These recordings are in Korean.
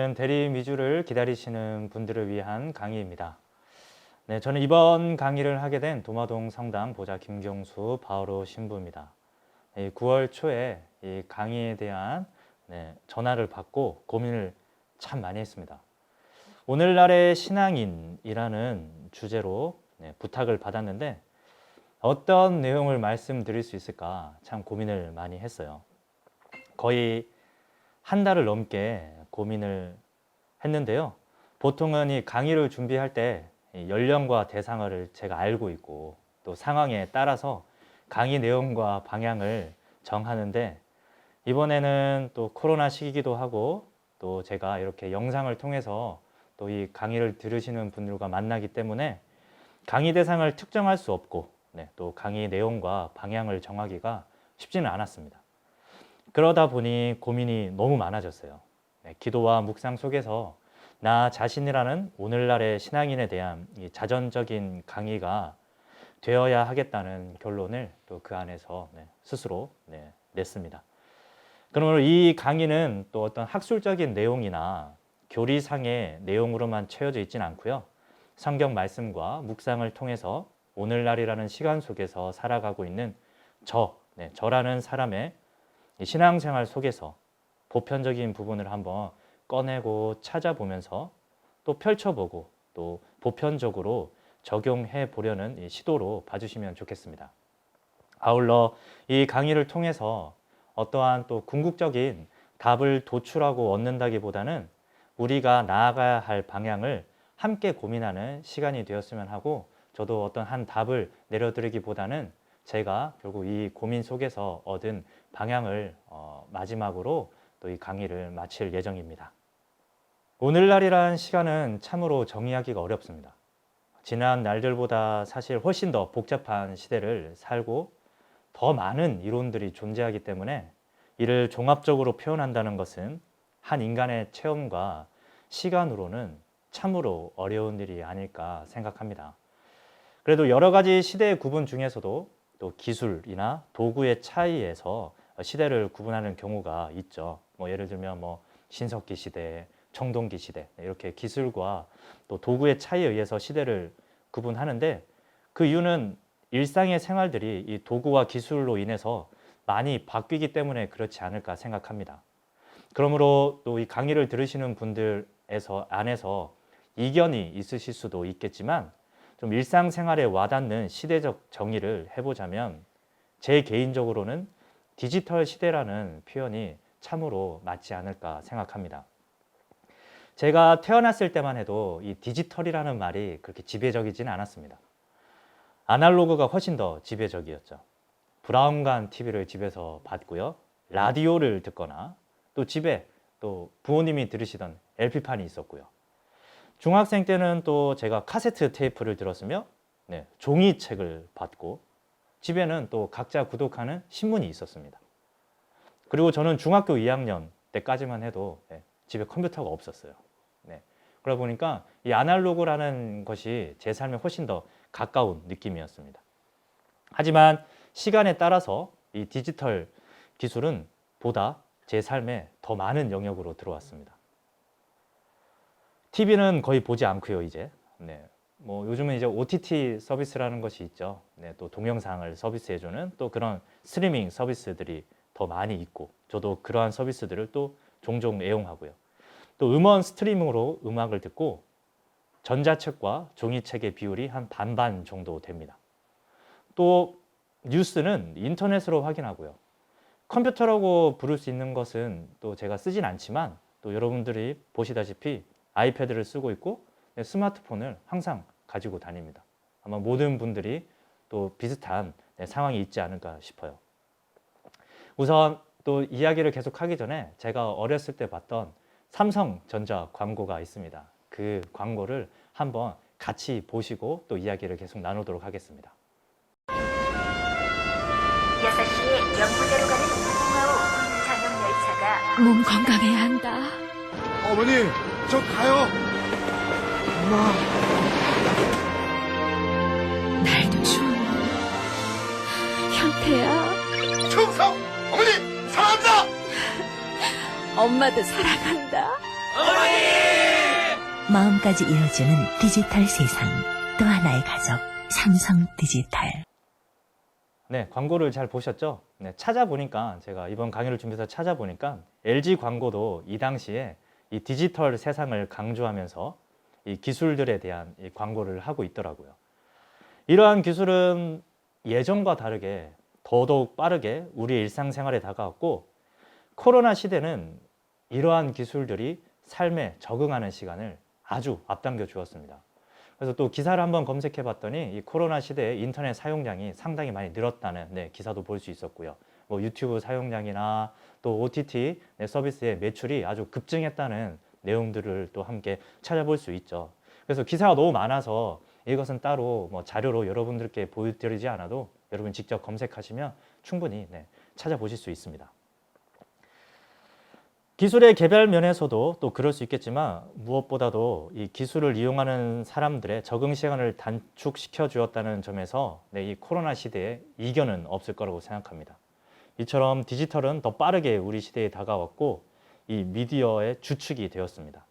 오늘은 대리인 위주를 기다리시는 분들을 위한 강의입니다. 네, 저는 이번 강의를 하게 된 도마동 성당 보좌 김경수 바오로 신부입니다. 9월 초에 이 강의에 대한 전화를 받고 고민을 참 많이 했습니다. 오늘날의 신앙인이라는 주제로 부탁을 받았는데 어떤 내용을 말씀드릴 수 있을까 참 고민을 많이 했어요. 거의 한 달을 넘게 고민을 했는데요. 보통은 이 강의를 준비할 때 연령과 대상을 제가 알고 있고 또 상황에 따라서 강의 내용과 방향을 정하는데 이번에는 또 코로나 시기이기도 하고 또 제가 이렇게 영상을 통해서 또 이 강의를 들으시는 분들과 만나기 때문에 강의 대상을 특정할 수 없고 또 강의 내용과 방향을 정하기가 쉽지는 않았습니다. 그러다 보니 고민이 너무 많아졌어요. 기도와 묵상 속에서 나 자신이라는 오늘날의 신앙인에 대한 이 자전적인 강의가 되어야 하겠다는 결론을 또 그 안에서 스스로 냈습니다. 그러므로 이 강의는 또 어떤 학술적인 내용이나 교리상의 내용으로만 채워져 있지는 않고요. 성경 말씀과 묵상을 통해서 오늘날이라는 시간 속에서 살아가고 있는 저라는 사람의 신앙생활 속에서 보편적인 부분을 한번 꺼내고 찾아보면서 또 펼쳐보고 또 보편적으로 적용해 보려는 시도로 봐주시면 좋겠습니다. 아울러 이 강의를 통해서 어떠한 또 궁극적인 답을 도출하고 얻는다기보다는 우리가 나아가야 할 방향을 함께 고민하는 시간이 되었으면 하고 저도 어떤 한 답을 내려드리기보다는 제가 결국 이 고민 속에서 얻은 방향을 마지막으로 또 이 강의를 마칠 예정입니다. 오늘날이라는 시간은 참으로 정의하기가 어렵습니다. 지난 날들보다 사실 훨씬 더 복잡한 시대를 살고 더 많은 이론들이 존재하기 때문에 이를 종합적으로 표현한다는 것은 한 인간의 체험과 시간으로는 참으로 어려운 일이 아닐까 생각합니다. 그래도 여러 가지 시대의 구분 중에서도 또 기술이나 도구의 차이에서 시대를 구분하는 경우가 있죠. 예를 들면 신석기 시대, 청동기 시대 이렇게 기술과 또 도구의 차이에 의해서 시대를 구분하는데 그 이유는 일상의 생활들이 이 도구와 기술로 인해서 많이 바뀌기 때문에 그렇지 않을까 생각합니다. 그러므로 또 이 강의를 들으시는 분들 안에서 이견이 있으실 수도 있겠지만 좀 일상생활에 와닿는 시대적 정의를 해보자면 제 개인적으로는 디지털 시대라는 표현이 참으로 맞지 않을까 생각합니다. 제가 태어났을 때만 해도 이 디지털이라는 말이 그렇게 지배적이지는 않았습니다. 아날로그가 훨씬 더 지배적이었죠. 브라운관 TV를 집에서 봤고요. 라디오를 듣거나 또 집에 또 부모님이 들으시던 LP판이 있었고요. 중학생 때는 또 제가 카세트 테이프를 들었으며 종이책을 봤고 집에는 또 각자 구독하는 신문이 있었습니다. 그리고 저는 중학교 2학년 때까지만 해도 집에 컴퓨터가 없었어요. 그러다 보니까 이 아날로그라는 것이 제 삶에 훨씬 더 가까운 느낌이었습니다. 하지만 시간에 따라서 이 디지털 기술은 보다 제 삶에 더 많은 영역으로 들어왔습니다. TV는 거의 보지 않고요, 이제. 요즘은 이제 OTT 서비스라는 것이 있죠. 또 동영상을 서비스해주는 또 그런 스트리밍 서비스들이 더 많이 있고 저도 그러한 서비스들을 또 종종 애용하고요. 또 음원 스트리밍으로 음악을 듣고 전자책과 종이책의 비율이 한 반반 정도 됩니다. 또 뉴스는 인터넷으로 확인하고요. 컴퓨터라고 부를 수 있는 것은 또 제가 쓰진 않지만 또 여러분들이 보시다시피 아이패드를 쓰고 있고 스마트폰을 항상 가지고 다닙니다. 아마 모든 분들이 또 비슷한 상황이 있지 않을까 싶어요. 우선 또 이야기를 계속하기 전에 제가 어렸을 때 봤던 삼성전자 광고가 있습니다. 그 광고를 한번 같이 보시고 또 이야기를 계속 나누도록 하겠습니다. 6시에 영구대로 가는 홍하우 군장영 열차가 몸 건강해야 한다. 어머니, 저 가요. 엄마. 날도 추운데. 현태야. 충성! 어머니, 사랑한다! 엄마도 사랑한다. 어머니! 마음까지 이어주는 디지털 세상, 또 하나의 가족, 삼성 디지털. 네, 광고를 잘 보셨죠? 네, 찾아보니까 제가 이번 강의를 준비해서 찾아보니까 LG 광고도 이 당시에 이 디지털 세상을 강조하면서 이 기술들에 대한 이 광고를 하고 있더라고요. 이러한 기술은 예전과 다르게 더더욱 빠르게 우리의 일상생활에 다가왔고, 코로나 시대는 이러한 기술들이 삶에 적응하는 시간을 아주 앞당겨 주었습니다. 그래서 또 기사를 한번 검색해 봤더니 이 코로나 시대에 인터넷 사용량이 상당히 많이 늘었다는 기사도 볼 수 있었고요. 뭐 유튜브 사용량이나 또 OTT 서비스의 매출이 아주 급증했다는 내용들을 또 함께 찾아볼 수 있죠. 그래서 기사가 너무 많아서 이것은 따로 뭐 자료로 여러분들께 보여드리지 않아도 여러분 직접 검색하시면 충분히 찾아보실 수 있습니다. 기술의 개발 면에서도 또 그럴 수 있겠지만, 무엇보다도 이 기술을 이용하는 사람들의 적응 시간을 단축시켜 주었다는 점에서 이 코로나 시대에 이견은 없을 거라고 생각합니다. 이처럼 디지털은 더 빠르게 우리 시대에 다가왔고, 이 미디어의 주축이 되었습니다.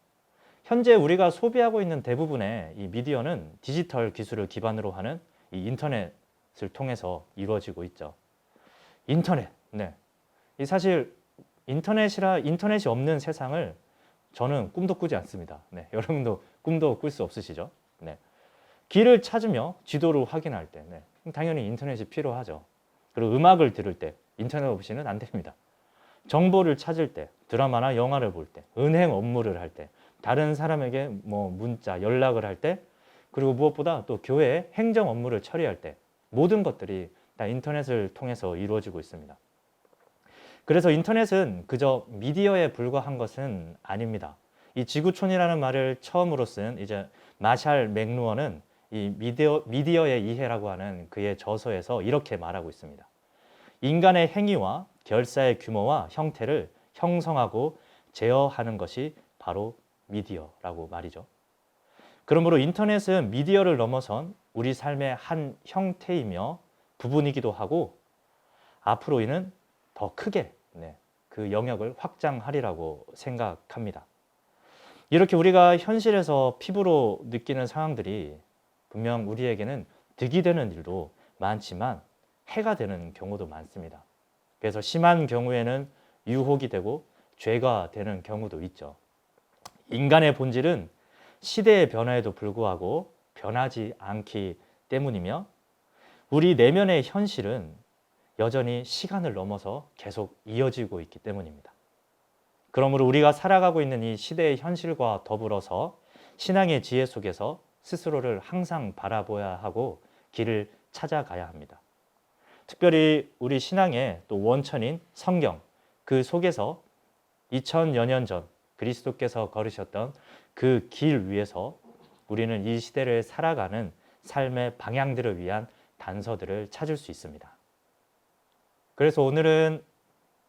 현재 우리가 소비하고 있는 대부분의 이 미디어는 디지털 기술을 기반으로 하는 이 인터넷을 통해서 이루어지고 있죠. 인터넷, 이 사실 인터넷이 없는 세상을 저는 꿈도 꾸지 않습니다. 여러분도 꿈도 꿀 수 없으시죠? 길을 찾으며 지도를 확인할 때 당연히 인터넷이 필요하죠. 그리고 음악을 들을 때 인터넷 없이는 안 됩니다. 정보를 찾을 때, 드라마나 영화를 볼 때, 은행 업무를 할 때, 다른 사람에게 뭐 문자, 연락을 할 때, 그리고 무엇보다 또 교회 행정 업무를 처리할 때, 모든 것들이 다 인터넷을 통해서 이루어지고 있습니다. 그래서 인터넷은 그저 미디어에 불과한 것은 아닙니다. 이 지구촌이라는 말을 처음으로 쓴 이제 마샬 맥루어는 이 미디어의 이해라고 하는 그의 저서에서 이렇게 말하고 있습니다. 인간의 행위와 결사의 규모와 형태를 형성하고 제어하는 것이 바로 미디어라고 말이죠. 그러므로 인터넷은 미디어를 넘어선 우리 삶의 한 형태이며 부분이기도 하고, 앞으로 이는 더 크게 그 영역을 확장하리라고 생각합니다. 이렇게 우리가 현실에서 피부로 느끼는 상황들이 분명 우리에게는 득이 되는 일도 많지만 해가 되는 경우도 많습니다. 그래서 심한 경우에는 유혹이 되고 죄가 되는 경우도 있죠. 인간의 본질은 시대의 변화에도 불구하고 변하지 않기 때문이며, 우리 내면의 현실은 여전히 시간을 넘어서 계속 이어지고 있기 때문입니다. 그러므로 우리가 살아가고 있는 이 시대의 현실과 더불어서 신앙의 지혜 속에서 스스로를 항상 바라보아야 하고 길을 찾아가야 합니다. 특별히 우리 신앙의 또 원천인 성경, 그 속에서 2000여 년 전 그리스도께서 걸으셨던 그 길 위에서 우리는 이 시대를 살아가는 삶의 방향들을 위한 단서들을 찾을 수 있습니다. 그래서 오늘은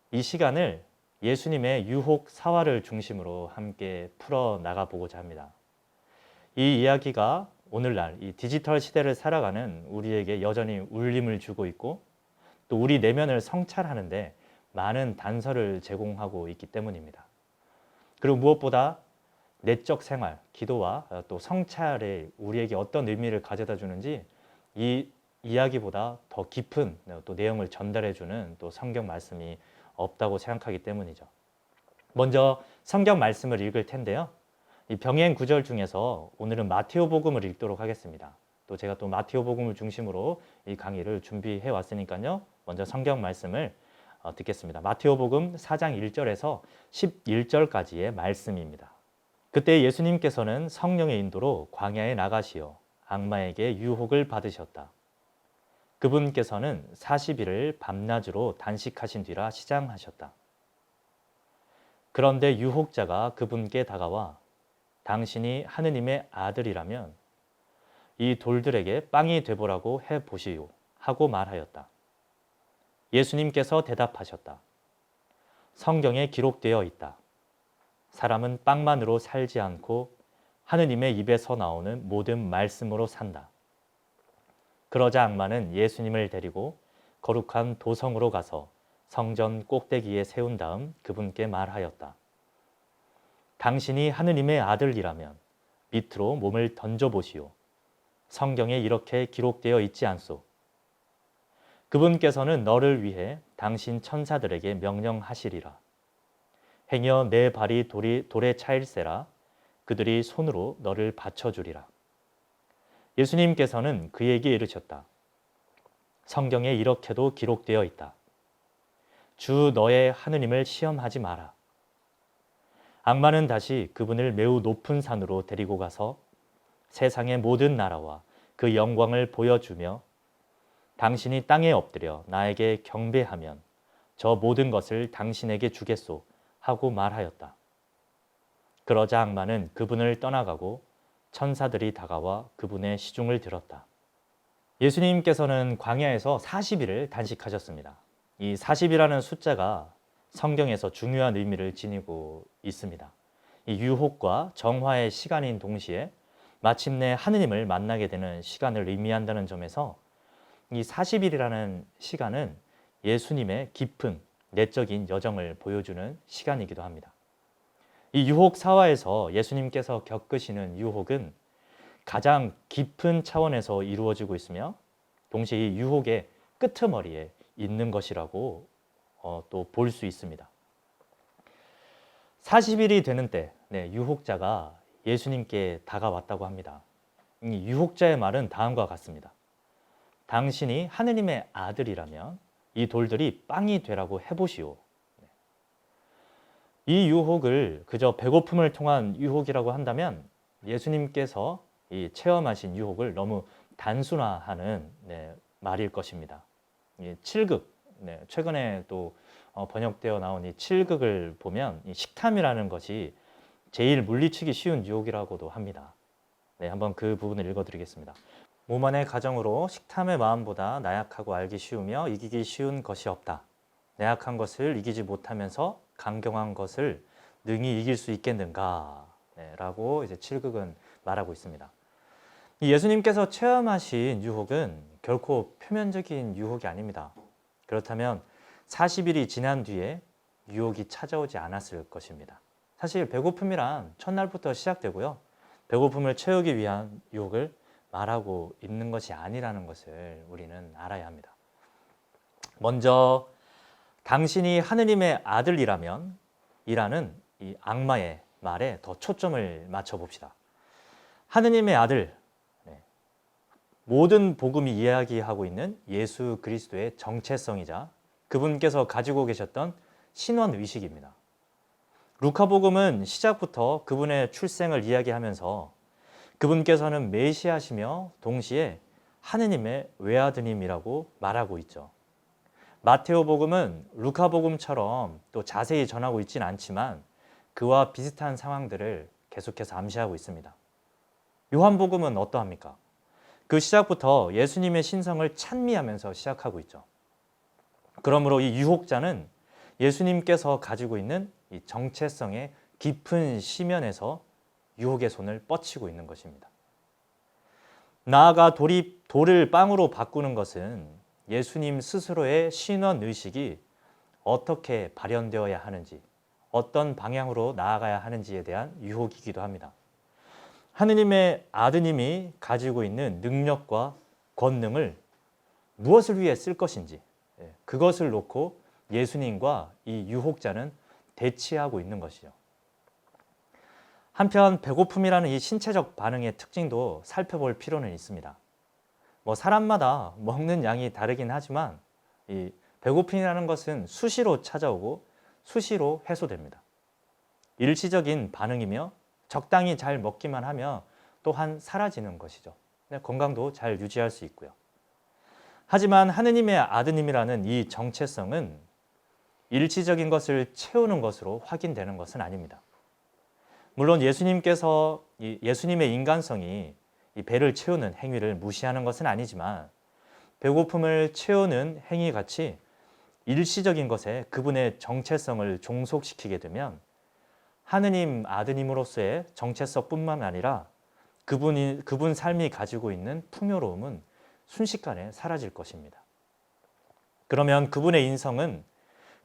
이 시간을 예수님의 유혹 사화를 중심으로 함께 풀어 나가보고자 합니다. 이 이야기가 오늘날 이 디지털 시대를 살아가는 우리에게 여전히 울림을 주고 있고, 또 우리 내면을 성찰하는데 많은 단서를 제공하고 있기 때문입니다. 그리고 무엇보다 내적 생활, 기도와 또 성찰에 우리에게 어떤 의미를 가져다 주는지 이 이야기보다 더 깊은 또 내용을 전달해 주는 또 성경 말씀이 없다고 생각하기 때문이죠. 먼저 성경 말씀을 읽을 텐데요. 이 병행 구절 중에서 오늘은 마테오복음을 읽도록 하겠습니다. 또 제가 또 마테오복음을 중심으로 이 강의를 준비해 왔으니까요. 먼저 성경 말씀을 듣겠습니다. 마테오복음 4장 1절에서 11절까지의 말씀입니다. 그때 예수님께서는 성령의 인도로 광야에 나가시어 악마에게 유혹을 받으셨다. 그분께서는 40일을 밤낮으로 단식하신 뒤라 시장하셨다. 그런데 유혹자가 그분께 다가와 당신이 하느님의 아들이라면 이 돌들에게 빵이 되보라고 해보시오 하고 말하였다. 예수님께서 대답하셨다. 성경에 기록되어 있다. 사람은 빵만으로 살지 않고 하느님의 입에서 나오는 모든 말씀으로 산다. 그러자 악마는 예수님을 데리고 거룩한 도성으로 가서 성전 꼭대기에 세운 다음 그분께 말하였다. 당신이 하느님의 아들이라면 밑으로 몸을 던져보시오. 성경에 이렇게 기록되어 있지 않소. 그분께서는 너를 위해 당신 천사들에게 명령하시리라. 행여 내 발이 돌에 차일세라. 그들이 손으로 너를 받쳐주리라. 예수님께서는 그에게 이르셨다. 성경에 이렇게도 기록되어 있다. 주 너의 하느님을 시험하지 마라. 악마는 다시 그분을 매우 높은 산으로 데리고 가서 세상의 모든 나라와 그 영광을 보여주며 당신이 땅에 엎드려 나에게 경배하면 저 모든 것을 당신에게 주겠소 하고 말하였다. 그러자 악마는 그분을 떠나가고 천사들이 다가와 그분의 시중을 들었다. 예수님께서는 광야에서 40일을 단식하셨습니다. 이 40이라는 숫자가 성경에서 중요한 의미를 지니고 있습니다. 이 유혹과 정화의 시간인 동시에 마침내 하느님을 만나게 되는 시간을 의미한다는 점에서 이 40일이라는 시간은 예수님의 깊은 내적인 여정을 보여주는 시간이기도 합니다. 이 유혹 사화에서 예수님께서 겪으시는 유혹은 가장 깊은 차원에서 이루어지고 있으며 동시에 이 유혹의 끄트머리에 있는 것이라고 또 볼 수 있습니다. 40일이 되는 때 유혹자가 예수님께 다가왔다고 합니다. 이 유혹자의 말은 다음과 같습니다. 당신이 하느님의 아들이라면 이 돌들이 빵이 되라고 해보시오. 이 유혹을 그저 배고픔을 통한 유혹이라고 한다면 예수님께서 이 체험하신 유혹을 너무 단순화하는 말일 것입니다. 이 7극, 최근에 또 번역되어 나온 이 7극을 보면 이 식탐이라는 것이 제일 물리치기 쉬운 유혹이라고도 합니다. 한번 그 부분을 읽어드리겠습니다. 몸 안의 가정으로 식탐의 마음보다 나약하고 알기 쉬우며 이기기 쉬운 것이 없다. 나약한 것을 이기지 못하면서 강경한 것을 능히 이길 수 있겠는가? 라고 이제 7극은 말하고 있습니다. 예수님께서 체험하신 유혹은 결코 표면적인 유혹이 아닙니다. 그렇다면 40일이 지난 뒤에 유혹이 찾아오지 않았을 것입니다. 사실 배고픔이란 첫날부터 시작되고요. 배고픔을 채우기 위한 유혹을 말하고 있는 것이 아니라는 것을 우리는 알아야 합니다. 먼저 당신이 하느님의 아들이라면 이라는 이 악마의 말에 더 초점을 맞춰봅시다. 하느님의 아들, 모든 복음이 이야기하고 있는 예수 그리스도의 정체성이자 그분께서 가지고 계셨던 신원의식입니다. 루카복음은 시작부터 그분의 출생을 이야기하면서 그분께서는 메시아시며 동시에 하느님의 외아드님이라고 말하고 있죠. 마테오복음은 루카복음처럼 또 자세히 전하고 있지는 않지만 그와 비슷한 상황들을 계속해서 암시하고 있습니다. 요한복음은 어떠합니까? 그 시작부터 예수님의 신성을 찬미하면서 시작하고 있죠. 그러므로 이 유혹자는 예수님께서 가지고 있는 이 정체성의 깊은 시면에서 유혹의 손을 뻗치고 있는 것입니다. 나아가 돌을 빵으로 바꾸는 것은 예수님 스스로의 신원의식이 어떻게 발현되어야 하는지, 어떤 방향으로 나아가야 하는지에 대한 유혹이기도 합니다. 하느님의 아드님이 가지고 있는 능력과 권능을 무엇을 위해 쓸 것인지 그것을 놓고 예수님과 이 유혹자는 대치하고 있는 것이죠. 한편 배고픔이라는 이 신체적 반응의 특징도 살펴볼 필요는 있습니다. 사람마다 먹는 양이 다르긴 하지만 이 배고픔이라는 것은 수시로 찾아오고 수시로 해소됩니다. 일시적인 반응이며 적당히 잘 먹기만 하면 또한 사라지는 것이죠. 건강도 잘 유지할 수 있고요. 하지만 하느님의 아드님이라는 이 정체성은 일시적인 것을 채우는 것으로 확인되는 것은 아닙니다. 물론 예수님께서 예수님의 인간성이 이 배를 채우는 행위를 무시하는 것은 아니지만 배고픔을 채우는 행위같이 일시적인 것에 그분의 정체성을 종속시키게 되면 하느님 아드님으로서의 정체성뿐만 아니라 그분 삶이 가지고 있는 풍요로움은 순식간에 사라질 것입니다. 그러면 그분의 인성은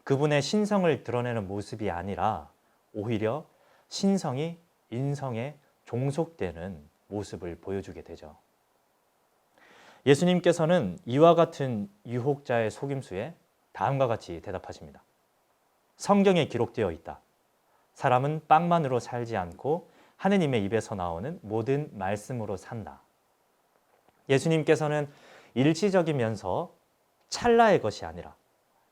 그분의 신성을 드러내는 모습이 아니라 오히려 신성이 인성의 종속되는 모습을 보여주게 되죠. 예수님께서는 이와 같은 유혹자의 속임수에 다음과 같이 대답하십니다. 성경에 기록되어 있다. 사람은 빵만으로 살지 않고 하느님의 입에서 나오는 모든 말씀으로 산다. 예수님께서는 일시적이면서 찰나의 것이 아니라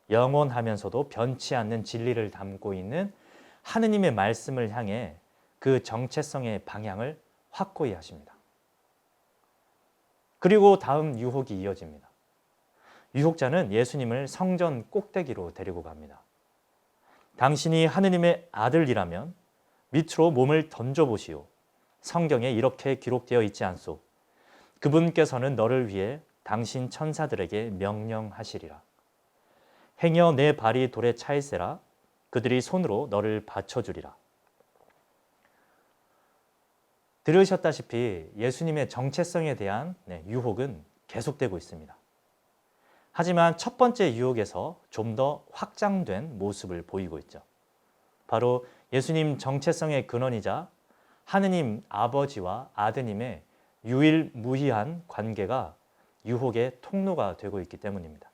영원하면서도 변치 않는 진리를 담고 있는 하느님의 말씀을 향해 그 정체성의 방향을 확고히 하십니다. 그리고 다음 유혹이 이어집니다. 유혹자는 예수님을 성전 꼭대기로 데리고 갑니다. 당신이 하느님의 아들이라면 밑으로 몸을 던져보시오. 성경에 이렇게 기록되어 있지 않소. 그분께서는 너를 위해 당신 천사들에게 명령하시리라. 행여 내 발이 돌에 차일세라. 그들이 손으로 너를 받쳐주리라. 들으셨다시피 예수님의 정체성에 대한 유혹은 계속되고 있습니다. 하지만 첫 번째 유혹에서 좀 더 확장된 모습을 보이고 있죠. 바로 예수님 정체성의 근원이자 하느님 아버지와 아드님의 유일무이한 관계가 유혹의 통로가 되고 있기 때문입니다.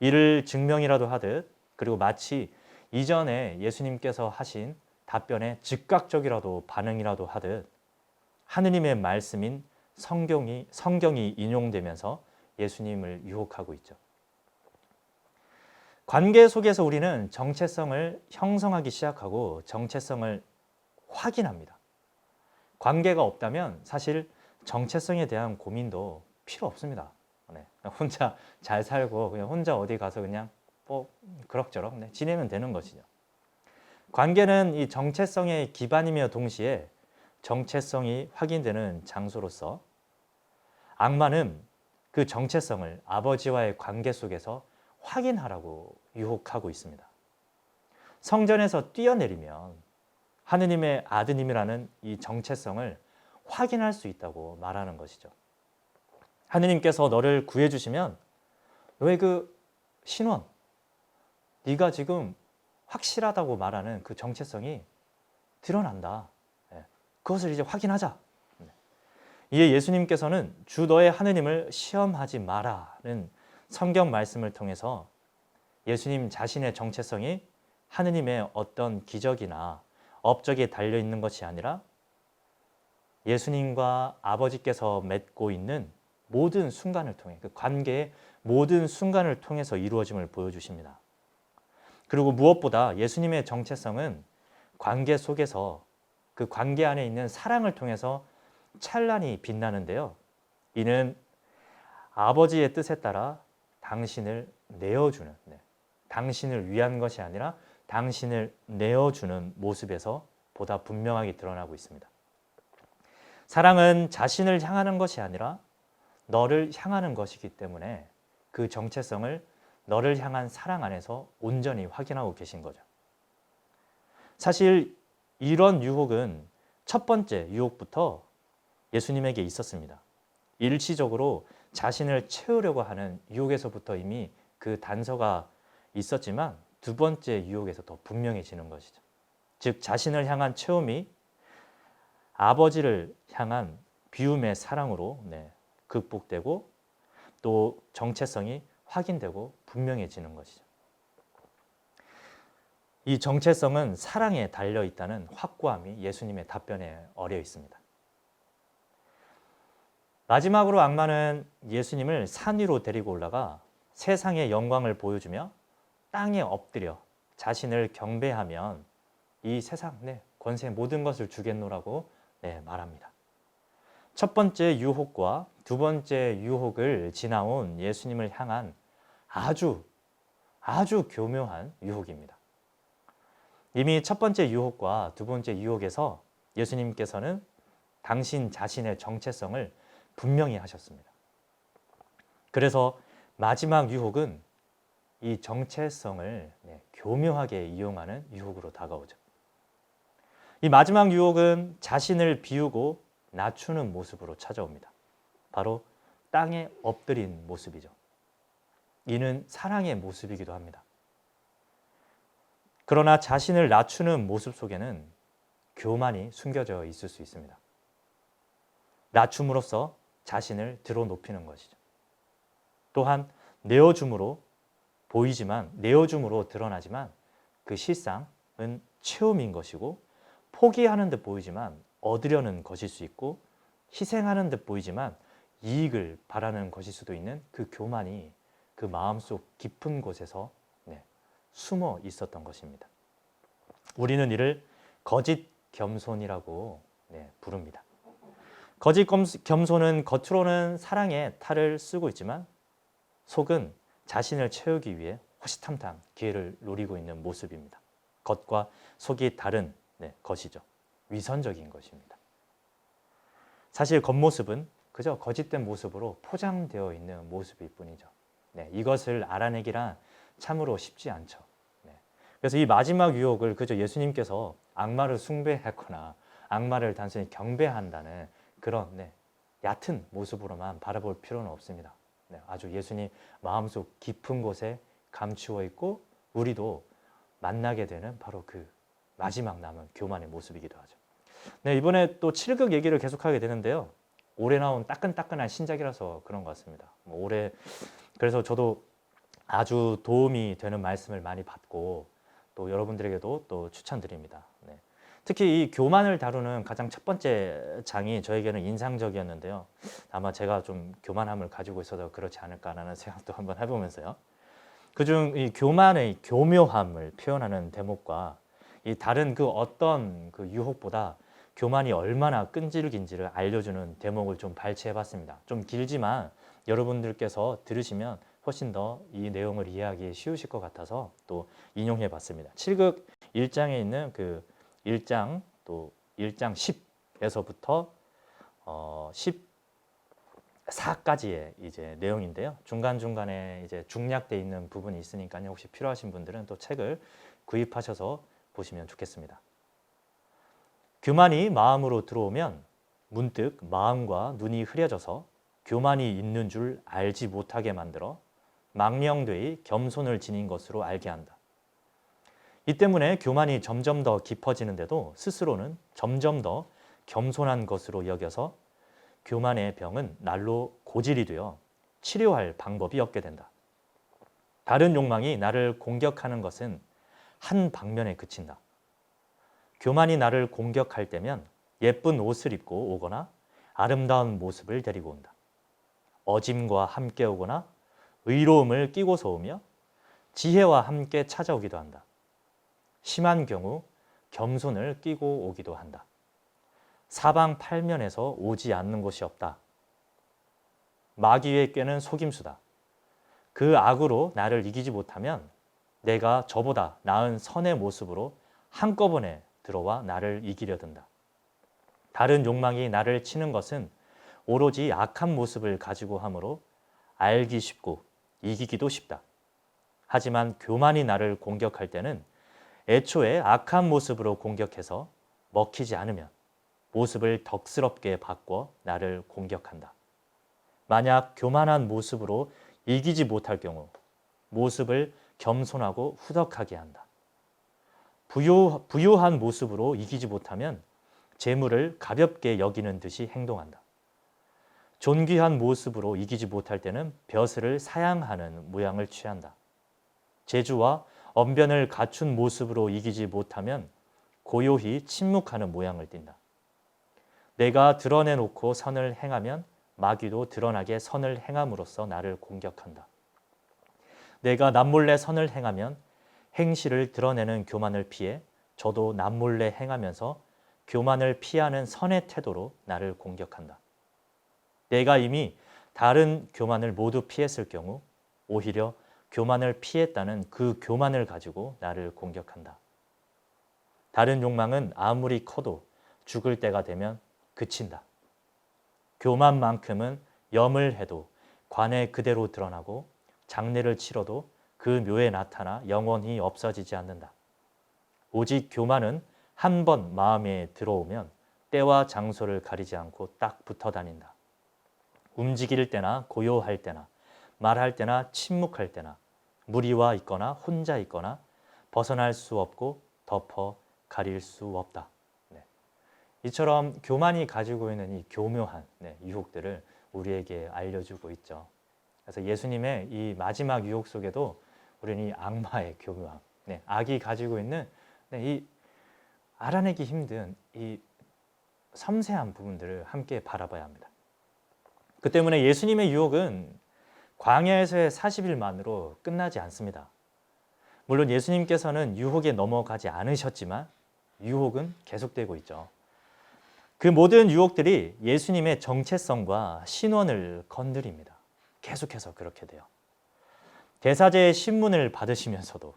이를 증명이라도 하듯, 그리고 마치 이전에 예수님께서 하신 답변에 즉각적이라도 반응이라도 하듯 하느님의 말씀인 성경이 인용되면서 예수님을 유혹하고 있죠. 관계 속에서 우리는 정체성을 형성하기 시작하고 정체성을 확인합니다. 관계가 없다면 사실 정체성에 대한 고민도 필요 없습니다. 혼자 잘 살고 그냥 혼자 어디 가서 그냥 그럭저럭 지내면 되는 것이죠. 관계는 이 정체성의 기반이며 동시에 정체성이 확인되는 장소로서 악마는 그 정체성을 아버지와의 관계 속에서 확인하라고 유혹하고 있습니다. 성전에서 뛰어내리면 하느님의 아드님이라는 이 정체성을 확인할 수 있다고 말하는 것이죠. 하느님께서 너를 구해주시면 너의 그 신원, 네가 지금 확실하다고 말하는 그 정체성이 드러난다. 그것을 이제 확인하자. 이에 예수님께서는 주 너의 하느님을 시험하지 마라는 성경 말씀을 통해서 예수님 자신의 정체성이 하느님의 어떤 기적이나 업적에 달려있는 것이 아니라 예수님과 아버지께서 맺고 있는 모든 순간을 통해, 그 관계의 모든 순간을 통해서 이루어짐을 보여주십니다. 그리고 무엇보다 예수님의 정체성은 관계 속에서 그 관계 안에 있는 사랑을 통해서 찬란히 빛나는데요. 이는 아버지의 뜻에 따라 당신을 내어주는, 당신을 위한 것이 아니라 당신을 내어주는 모습에서 보다 분명하게 드러나고 있습니다. 사랑은 자신을 향하는 것이 아니라 너를 향하는 것이기 때문에 그 정체성을 너를 향한 사랑 안에서 온전히 확인하고 계신 거죠. 사실 이런 유혹은 첫 번째 유혹부터 예수님에게 있었습니다. 일시적으로 자신을 채우려고 하는 유혹에서부터 이미 그 단서가 있었지만 두 번째 유혹에서 더 분명해지는 것이죠. 즉 자신을 향한 채움이 아버지를 향한 비움의 사랑으로 극복되고 또 정체성이 확인되고 분명해지는 것이죠. 이 정체성은 사랑에 달려 있다는 확고함이 예수님의 답변에 어려 있습니다. 마지막으로 악마는 예수님을 산 위로 데리고 올라가 세상의 영광을 보여주며 땅에 엎드려 자신을 경배하면 이 세상 권세의 모든 것을 주겠노라고 말합니다. 첫 번째 유혹과 두 번째 유혹을 지나온 예수님을 향한 아주 교묘한 유혹입니다. 이미 첫 번째 유혹과 두 번째 유혹에서 예수님께서는 당신 자신의 정체성을 분명히 하셨습니다. 그래서 마지막 유혹은 이 정체성을 교묘하게 이용하는 유혹으로 다가오죠. 이 마지막 유혹은 자신을 비우고 낮추는 모습으로 찾아옵니다. 바로 땅에 엎드린 모습이죠. 이는 사랑의 모습이기도 합니다. 그러나 자신을 낮추는 모습 속에는 교만이 숨겨져 있을 수 있습니다. 낮춤으로써 자신을 들어 높이는 것이죠. 또한 내어줌으로 드러나지만 그 실상은 채움인 것이고, 포기하는 듯 보이지만 얻으려는 것일 수 있고, 희생하는 듯 보이지만 이익을 바라는 것일 수도 있는 그 교만이 그 마음속 깊은 곳에서 숨어 있었던 것입니다. 우리는 이를 거짓 겸손이라고 부릅니다. 거짓 겸손은 겉으로는 사랑의 탈을 쓰고 있지만 속은 자신을 채우기 위해 호시탐탐 기회를 노리고 있는 모습입니다. 겉과 속이 다른 것이죠. 위선적인 것입니다. 사실 겉모습은 그저 거짓된 모습으로 포장되어 있는 모습일 뿐이죠. 이것을 알아내기란 참으로 쉽지 않죠. 그래서 이 마지막 유혹을 그저 예수님께서 악마를 숭배했거나 악마를 단순히 경배한다는 그런 얕은 모습으로만 바라볼 필요는 없습니다. 아주 예수님 마음속 깊은 곳에 감추어 있고 우리도 만나게 되는 바로 그 마지막 남은 교만의 모습이기도 하죠. 이번에 또 7극 얘기를 계속하게 되는데요. 올해 나온 따끈따끈한 신작이라서 그런 것 같습니다. 올해 그래서 저도 아주 도움이 되는 말씀을 많이 받고 또 여러분들에게도 또 추천드립니다. 특히 이 교만을 다루는 가장 첫 번째 장이 저에게는 인상적이었는데요. 아마 제가 좀 교만함을 가지고 있어서 그렇지 않을까라는 생각도 한번 해보면서요. 그중 이 교만의 교묘함을 표현하는 대목과 이 다른 그 어떤 그 유혹보다 교만이 얼마나 끈질긴지를 알려주는 대목을 좀 발췌해봤습니다. 좀 길지만 여러분들께서 들으시면 훨씬 더 이 내용을 이해하기 쉬우실 것 같아서 또 인용해봤습니다. 7극 1장에 있는 그 1장 또 1장 10에서부터 14까지의 이제 내용인데요. 중간중간에 이제 중략돼 있는 부분이 있으니까요. 혹시 필요하신 분들은 또 책을 구입하셔서 보시면 좋겠습니다. 교만이 마음으로 들어오면 문득 마음과 눈이 흐려져서 교만이 있는 줄 알지 못하게 만들어 망령되이 겸손을 지닌 것으로 알게 한다. 이 때문에 교만이 점점 더 깊어지는데도 스스로는 점점 더 겸손한 것으로 여겨서 교만의 병은 날로 고질이 되어 치료할 방법이 없게 된다. 다른 욕망이 나를 공격하는 것은 한 방면에 그친다. 교만이 나를 공격할 때면 예쁜 옷을 입고 오거나 아름다운 모습을 데리고 온다. 어짐과 함께 오거나 의로움을 끼고서 오며 지혜와 함께 찾아오기도 한다. 심한 경우 겸손을 끼고 오기도 한다. 사방팔면에서 오지 않는 곳이 없다. 마귀의 꾀는 속임수다. 그 악으로 나를 이기지 못하면 내가 저보다 나은 선의 모습으로 한꺼번에 들어와 나를 이기려 든다. 다른 욕망이 나를 치는 것은 오로지 악한 모습을 가지고 함으로 알기 쉽고 이기기도 쉽다. 하지만 교만이 나를 공격할 때는 애초에 악한 모습으로 공격해서 먹히지 않으면 모습을 덕스럽게 바꿔 나를 공격한다. 만약 교만한 모습으로 이기지 못할 경우 모습을 겸손하고 후덕하게 한다. 부유한 모습으로 이기지 못하면 재물을 가볍게 여기는 듯이 행동한다. 존귀한 모습으로 이기지 못할 때는 벼슬을 사양하는 모양을 취한다. 재주와 언변을 갖춘 모습으로 이기지 못하면 고요히 침묵하는 모양을 띈다. 내가 드러내놓고 선을 행하면 마귀도 드러나게 선을 행함으로써 나를 공격한다. 내가 남몰래 선을 행하면 행실을 드러내는 교만을 피해 저도 남몰래 행하면서 교만을 피하는 선의 태도로 나를 공격한다. 내가 이미 다른 교만을 모두 피했을 경우 오히려 교만을 피했다는 그 교만을 가지고 나를 공격한다. 다른 욕망은 아무리 커도 죽을 때가 되면 그친다. 교만만큼은 염을 해도 관에 그대로 드러나고 장례를 치러도 그 묘에 나타나 영원히 없어지지 않는다. 오직 교만은 한 번 마음에 들어오면 때와 장소를 가리지 않고 딱 붙어 다닌다. 움직일 때나 고요할 때나 말할 때나 침묵할 때나 무리와 있거나 혼자 있거나 벗어날 수 없고 덮어 가릴 수 없다. 이처럼 교만이 가지고 있는 이 교묘한 유혹들을 우리에게 알려주고 있죠. 그래서 예수님의 이 마지막 유혹 속에도 우리는 이 악마의 교묘함, 악이 가지고 있는 이 알아내기 힘든 이 섬세한 부분들을 함께 바라봐야 합니다. 그 때문에 예수님의 유혹은 광야에서의 40일만으로 끝나지 않습니다. 물론 예수님께서는 유혹에 넘어가지 않으셨지만 유혹은 계속되고 있죠. 그 모든 유혹들이 예수님의 정체성과 신원을 건드립니다. 계속해서 그렇게 돼요. 대사제의 신문을 받으시면서도,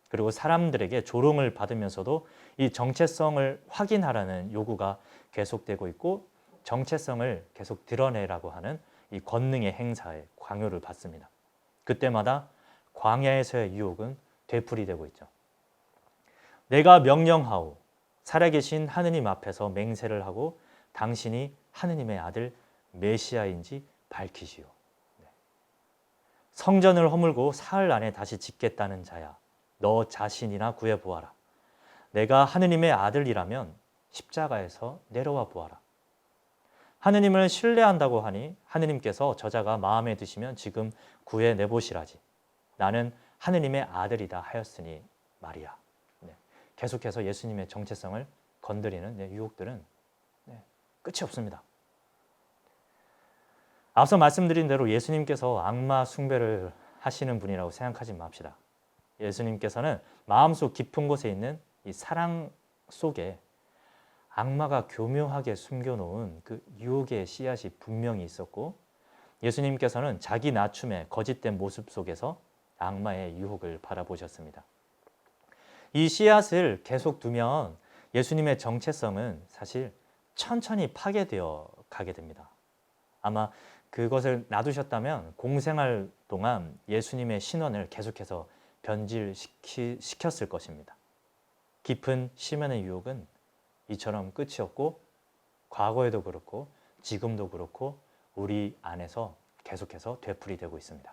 그리고 사람들에게 조롱을 받으면서도 이 정체성을 확인하라는 요구가 계속되고 있고, 정체성을 계속 드러내라고 하는 이 권능의 행사에 강요를 받습니다. 그때마다 광야에서의 유혹은 되풀이되고 있죠. 내가 명령하오, 살아계신 하느님 앞에서 맹세를 하고 당신이 하느님의 아들 메시아인지 밝히시오. 성전을 허물고 사흘 안에 다시 짓겠다는 자야, 너 자신이나 구해보아라. 내가 하느님의 아들이라면 십자가에서 내려와 보아라. 하느님을 신뢰한다고 하니 하느님께서 저자가 마음에 드시면 지금 구해내보시라지. 나는 하느님의 아들이다 하였으니 말이야. 계속해서 예수님의 정체성을 건드리는 유혹들은 끝이 없습니다. 앞서 말씀드린 대로 예수님께서 악마 숭배를 하시는 분이라고 생각하지 맙시다. 예수님께서는 마음속 깊은 곳에 있는 이 사랑 속에 악마가 교묘하게 숨겨놓은 그 유혹의 씨앗이 분명히 있었고, 예수님께서는 자기 낮춤의 거짓된 모습 속에서 악마의 유혹을 바라보셨습니다. 이 씨앗을 계속 두면 예수님의 정체성은 사실 천천히 파괴되어 가게 됩니다. 아마 그것을 놔두셨다면 공생활 동안 예수님의 신원을 계속해서 변질시켰을 것입니다. 깊은 심연의 유혹은 이처럼 끝이 없고, 과거에도 그렇고 지금도 그렇고 우리 안에서 계속해서 되풀이되고 있습니다.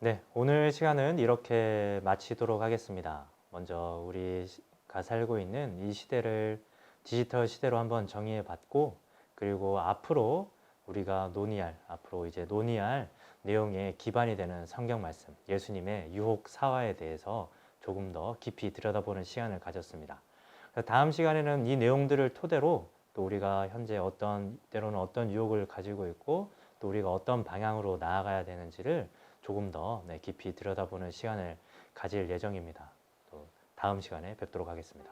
네, 오늘 시간은 이렇게 마치도록 하겠습니다. 먼저 우리가 살고 있는 이 시대를 디지털 시대로 한번 정의해 봤고, 그리고 앞으로 우리가 논의할 내용의 기반이 되는 성경 말씀, 예수님의 유혹 사화에 대해서 조금 더 깊이 들여다보는 시간을 가졌습니다. 다음 시간에는 이 내용들을 토대로 또 우리가 현재 때로는 어떤 유혹을 가지고 있고, 또 우리가 어떤 방향으로 나아가야 되는지를 조금 더 깊이 들여다보는 시간을 가질 예정입니다. 또 다음 시간에 뵙도록 하겠습니다.